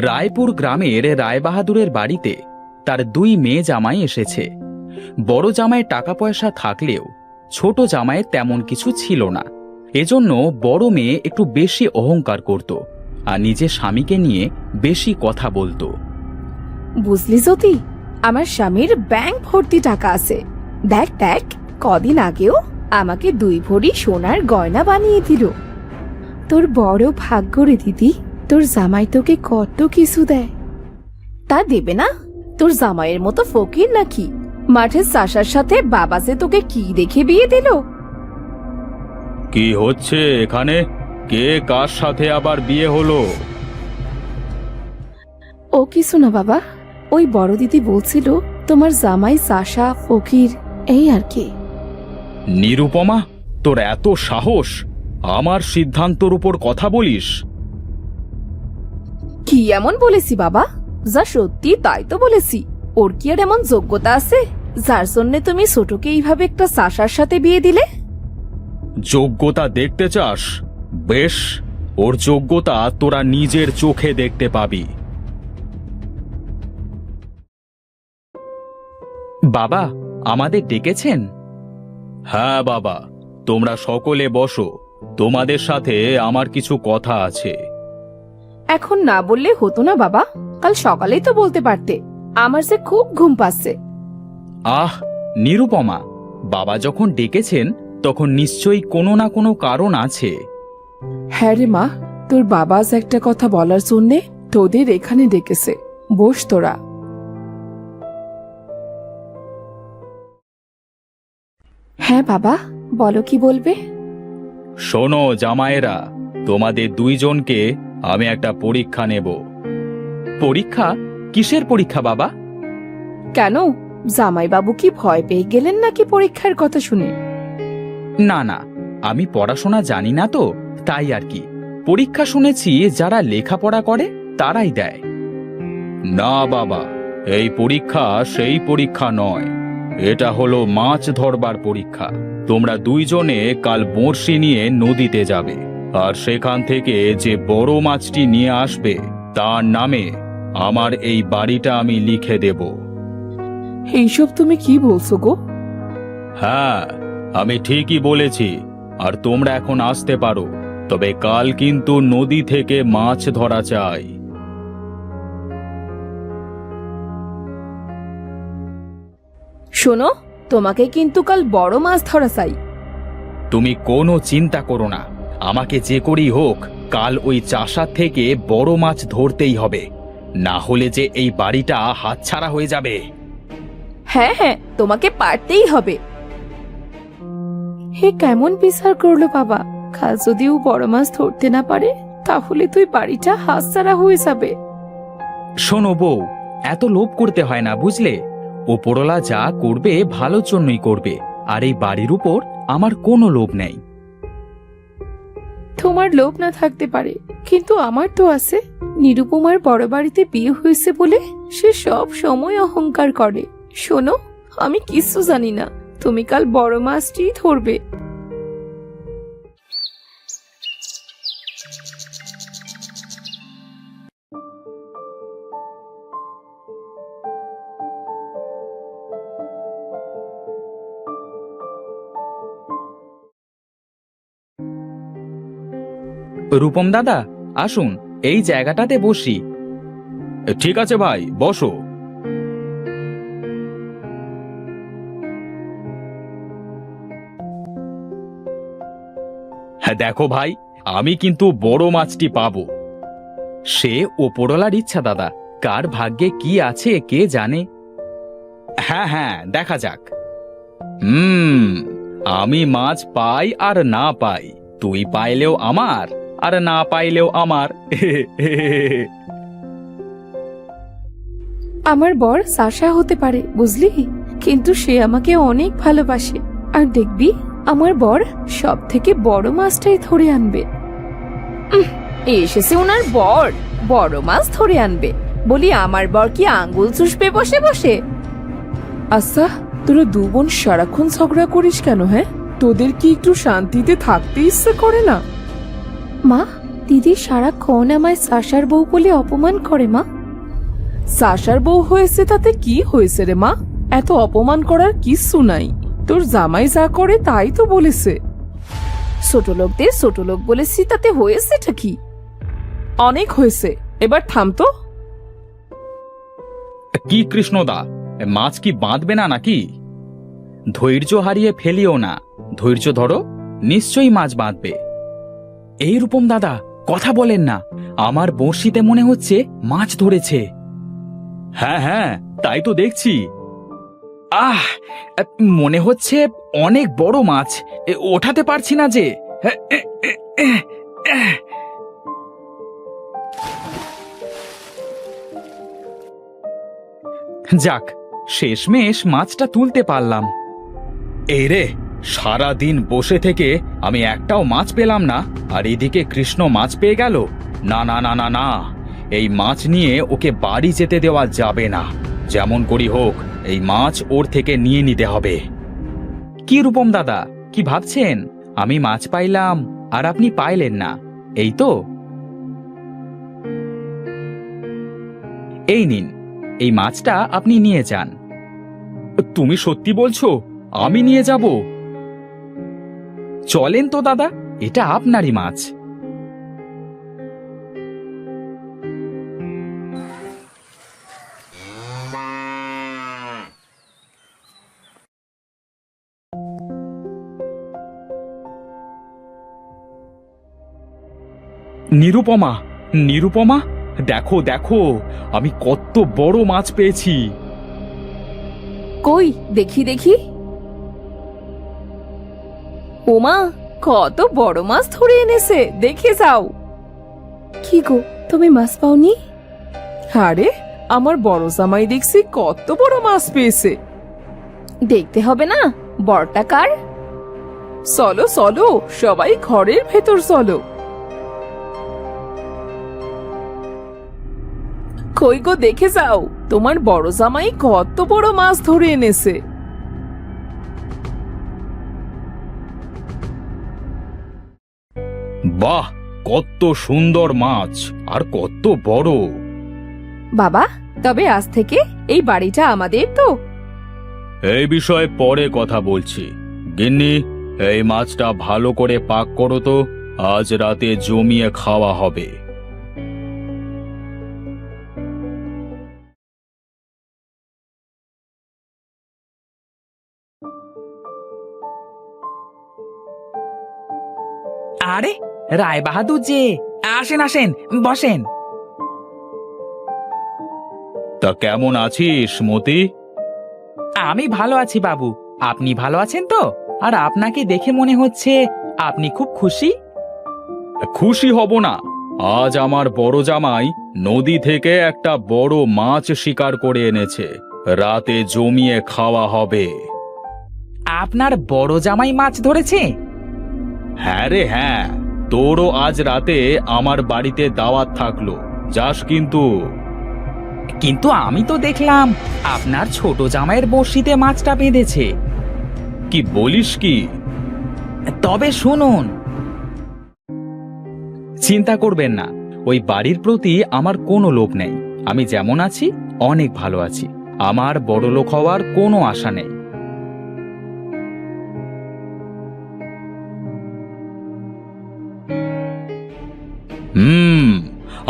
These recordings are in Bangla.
রায়পুর গ্রামের রায়বাহাদুরের বাড়িতে তার দুই মেয়ে জামাই এসেছে। বড় জামাইয়ের টাকা পয়সা থাকলেও ছোট জামাইয়ের তেমন কিছু ছিল না। এজন্য বড় মেয়ে একটু বেশি অহংকার করত আর নিজের স্বামীকে নিয়ে বেশি কথা বলতো। বুঝলি জ্যোতি, আমার স্বামীর ব্যাংক ভর্তি টাকা আছে। দেখ দেখ, কদিন আগেও আমাকে 2 ভরি সোনার গয়না বানিয়ে দিল। তোর বড় ভাগ্য রে দিদি, তোর জামাই তোকে কত কিছু দেয়। তা দেবে না? তোর জামাইয়ের মতো ফকির নাকি? মাঠের চাষার সাথে বাবা যে তোকে কি দেখে বিয়ে দিল? কি হচ্ছে এখানে? কে কার সাথে আবার বিয়ে হলো? ও কিছু না বাবা, ওই বড় দিদি বলছিল তোমার জামাই চাষা ফকির, এই আর কি। নিরুপমা, তোর এত সাহস আমার সিদ্ধান্তর উপর কথা বলিস? কি এমন বলেছি বাবা? যা সত্যি তাই তো বলেছি। ওর কি আর এমন যোগ্যতা আছে যার জন্য তুমি ছোটকে এইভাবে একটা চাষার সাথে বিয়ে দিলে? যোগ্যতা দেখতে চাস? বেশ, ওর যোগ্যতা তোরা নিজের চোখে দেখতে পাবি। বাবা, আমাদের ডেকেছেন? হ্যাঁ বাবা, তোমরা সকলে বসো। তোমাদের সাথে আমার কিছু কথা আছে। এখন না বললে হতো না বাবা? কাল সকালেই তো বলতে পারতে। আমার যে খুব ঘুম পাচ্ছে। আহ নিরুপমা, বাবা যখন ডেকেছেন তখন নিশ্চয়ই কোনো না কোনো কারণ আছে। হ্যাঁ রে মা, তোর বাবা আজ একটা কথা বলার জন্যে তোদের এখানে ডেকেছে। বস তোরা। হ্যাঁ বাবা, বলো কি বলবে? শোনো জামাইরা, তোমাদের দুইজনকে আমি একটা পরীক্ষা নেব। পরীক্ষা? কিসের পরীক্ষা বাবা? কেন, জামাই বাবু কি ভয় পেয়ে গেলেন নাকি পরীক্ষার কথা শুনে? না না, আমি পড়াশোনা জানি না তো, তাই আর কি। পরীক্ষা শুনেছি যারা লেখাপড়া করে তারাই দেয়। না বাবা, এই পরীক্ষা সেই পরীক্ষা নয়। এটা হলো মাছ ধরবার পরীক্ষা। তোমরা দুইজনে কাল বড়শি নিয়ে নদীতে যাবে, আর সেখান থেকে যে বড় মাছটি নিয়ে আসবে তার নামে আমার এই বাড়িটা আমি লিখে দেব। এইসব তুমি কি বলছো গো? হ্যাঁ, আমি ঠিকই বলেছি। আর তোমরা এখন আসতে পারো, তবে কাল কিন্তু নদী থেকে মাছ ধরা চাই। শোনো, তোমাকে কিন্তু কাল বড় মাছ ধরা চাই। তুমি কোনো চিন্তা করো না, আমাকে যে করেই হোক কাল ওই চাষার থেকে বড় মাছ ধরতেই হবে, না হলে যে এই বাড়িটা হাতছাড়া হয়ে যাবে। হ্যাঁ হ্যাঁ, তোমাকে পারতেই হবে। হে কেমন বিচার করলো বাবা! কাল যদি ও বড় মাছ ধরতে না পারে তাহলে তুই বাড়িটা হাতছাড়া হয়ে যাবে। শোনো বউ, এত লোভ করতে হয় না বুঝলে। ওপরওয়ালা যা করবে ভালোর জন্যই করবে, আর এই বাড়ির উপর আমার কোনো লোভ নেই। তোমার লোভ না থাকতে পারে, কিন্তু আমার তো আছে। নিরুপমার বড় বাড়িতে বিয়ে হয়েছে বলে সে সব সময় অহংকার করে। শোনো, আমি কিছু জানি না, তুমি কাল বড় মাছটি ধরবে। রূপম দাদা, আসুন এই জায়গাটাতে বসি। ঠিক আছে ভাই, বসো। হ্যাঁ দেখো ভাই, আমি কিন্তু বড় মাছটি পাবো। সে ওপরওয়ালার ইচ্ছা দাদা, কার ভাগ্যে কি আছে কে জানে। হ্যাঁ হ্যাঁ, দেখা যাক। আমি মাছ পাই আর না পাই, তুই পাইলেও আমার আর না পাইলেও আমার। আমার বর চাষা হতে পারে বুঝলি, কিন্তু সে আমাকে অনেক ভালোবাসে। আর দেখবি আমার বর সব থেকে বড় মাছটাই ধরে আনবে। এসেছে ওনার বর, বড় মাছ ধরে আনবে বলি আমার বর কি আঙ্গুল চুষবে বসে বসে? আচ্ছা, তোরা 2 বোন সারাক্ষণ ঝগড়া করিস কেন? হ্যাঁ, তোদের কি একটু শান্তিতে থাকতে ইচ্ছে করে না? মা, দিদি সারাক্ষণ আমায় সাশার বউ বলে অপমান করে মা। সাশার বউ হয়েছে তাতে কি হয়েছে রে মা? এত অপমান করার কিচ্ছু নাই। তোর জামাই যা করে তাই তো বলেছে। ছোট লোকদের ছোট লোক বলেছি, তাতে হয়েছেটা কি? অনেক হয়েছে, এবার থাম তো। কি কৃষ্ণদা, মাছ কি বাঁধবে না নাকি? ধৈর্য হারিয়ে ফেলিও না, ধৈর্য ধরো, নিশ্চয়ই মাছ বাঁধবে। এই রূপম দাদা, কথা বলেন না, আমার বড়শিতে মনে হচ্ছে মাছ ধরেছে। হ্যাঁ হ্যাঁ, তাই তো দেখছি। আহ, মনে হচ্ছে অনেক বড় মাছ, ওঠাতে পারছি না যে। যাক, শেষমেশ মাছটা তুলতে পারলাম। এই রে, সারাদিন বসে থেকে আমি একটাও মাছ পেলাম না, আর এদিকে কৃষ্ণ মাছ পেয়ে গেল। না না না না না, এই মাছ নিয়ে ওকে বাড়ি যেতে দেওয়া যাবে না। যেমন করি হোক, এই মাছ ওর থেকে নিয়ে নিতে হবে। কি রূপম দাদা, কি ভাবছেন? আমি মাছ পাইলাম আর আপনি পাইলেন না, এই তো? এই নিন, এই মাছটা আপনি নিয়ে যান। তুমি সত্যি বলছো? আমি নিয়ে যাব? চলেন তো দাদা, এটা আপনারই মাছ। নিরুপমা, নিরুপমা, দেখো দেখো, আমি কত বড় মাছ পেয়েছি। কই দেখি দেখি। ওমা, কত বড় মাছ ধরে এনেছে, দেখে যাও। কি গো, তুমি মাছ পাওনি? আরে, আমার বড় জামাই দেখছি কত বড় মাছ পেয়েছে। দেখতে হবে না বড়টা কার? চলো চলো, সবাই ঘরের ভেতর চলো। কই গো, দেখে যাও, তোমার বড় জামাই কত বড় মাছ ধরে এনেছে। বাহ, কত সুন্দর মাছ, আর কত বড়। বাবা, তবে আজ থেকে এই বাড়িটা আমাদের তো? এই বিষয়ে পরে কথা বলছি। গিন্নি, এই মাছটা ভালো করে পাক করো তো, আজ রাতে জমিয়ে খাওয়া হবে। আরে, রায় বাহাদুর যে, আসেন আসেন, বসেন। তা কেমন আছিস মতি? আমি ভালো আছি বাবু, আপনি ভালো আছেন তো? আর আপনাকে দেখে মনে হচ্ছে আপনি খুব খুশি। খুশি হব না? আজ আমার বড় জামাই নদী থেকে একটা বড় মাছ শিকার করে এনেছে, রাতে জমিয়ে খাওয়া হবে। আপনার বড় জামাই মাছ ধরেছে? হ্যাঁ রে হ্যাঁ, তোরও আজ রাতে আমার বাড়িতে দাওয়াত থাকলো, যাস কিন্তু। কিন্তু আমি তো দেখলাম আপনার ছোট জামাইয়ের বড়শিতে মাছটা বেঁধেছে। কি বলিস কি? তবে শুনুন, চিন্তা করবেন না, ওই বাড়ির প্রতি আমার কোনো লোভ নেই। আমি যেমন আছি অনেক ভালো আছি, আমার বড়লোক হওয়ার কোনো আশা নেই।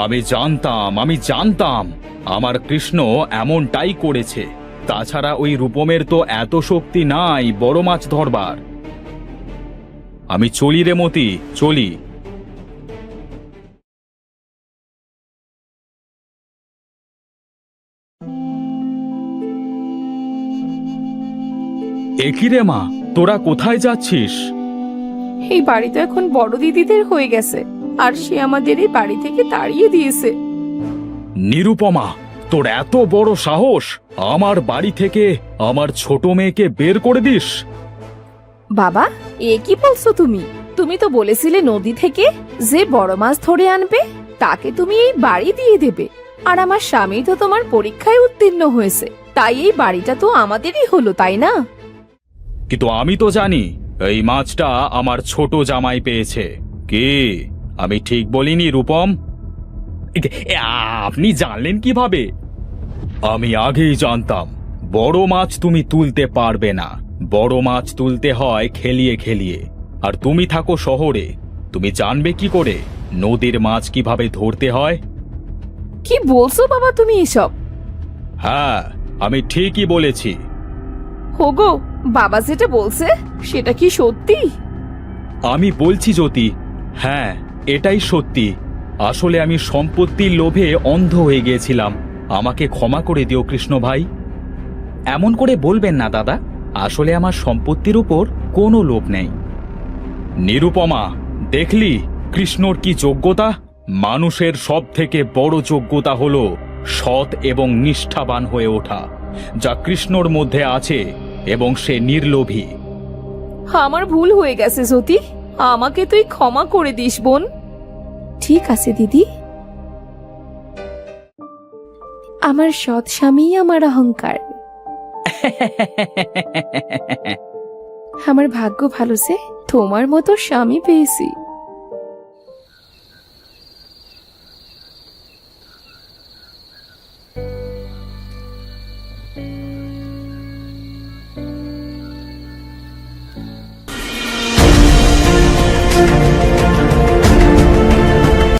আমি জানতাম আমার কৃষ্ণ এমনটাই করেছে। তাছাড়া ওই রূপমের তো এত শক্তি নাই বড় মাছ ধরবার। আমি চলি রে মতি, চলি। একই রে মা, তোরা কোথায় যাচ্ছিস? এই বাড়ি তো এখন বড় দিদিদের হয়ে গেছে, আর সে আমাদের এই বাড়ি থেকে তাড়িয়ে দিয়েছে। নিরুপমা, তোর এত বড় সাহস, আমার বাড়ি থেকে আমার ছোট মেয়েকে বের করে দিস? বাবা, এ কি বলছো তুমি? তুমি তো বলেছিলে নদী থেকে যে বড় মাছ ধরে আনবে তাকে তুমি এই বাড়ি দিয়ে দেবে। আর আমার স্বামী তো তোমার পরীক্ষায় উত্তীর্ণ হয়েছে, তাই এই বাড়িটা তো আমাদেরই হলো, তাই না? কিন্তু আমি তো জানি এই মাছটা আমার ছোট জামাই পেয়েছে। কি, আমি ঠিক বলিনি রূপম? আপনি জানলেন কিভাবে? আমি আগেই জানতাম বড় মাছ তুমি তুলতে পারবে না। বড় মাছ তুলতে হয় খেলিয়ে খেলিয়ে। আর তুমি থাকো শহরে, তুমি জানবে কি করে নদীর মাছ কিভাবে ধরতে হয়? কি বলছো বাবা তুমি এসব? হ্যাঁ, আমি ঠিকই বলেছি। হোগো, বাবা যেটা বলছে সেটা কি সত্যি? আমি বলছি জ্যোতি, হ্যাঁ এটাই সত্যি। আসলে আমি সম্পত্তির লোভে অন্ধ হয়ে গিয়েছিলাম। আমাকে ক্ষমা করে দিও কৃষ্ণ ভাই। এমন করে বলবেন না দাদা, আসলে আমার সম্পত্তির উপর কোনো লোভ নেই। নিরুপমা, দেখলি কৃষ্ণর কি যোগ্যতা? মানুষের সব থেকে বড় যোগ্যতা হলো সৎ এবং নিষ্ঠাবান হয়ে ওঠা, যা কৃষ্ণর মধ্যে আছে, এবং সে নির্লোভী। আমার ভুল হয়ে গেছে জ্যোতি, আমাকে তুই ক্ষমা করে দিস বোন। ঠিক আছে দিদি। আমার সৎ স্বামী আমার অহংকার। আমার ভাগ্য ভালো যে তোমার মতো স্বামী পেয়েছি।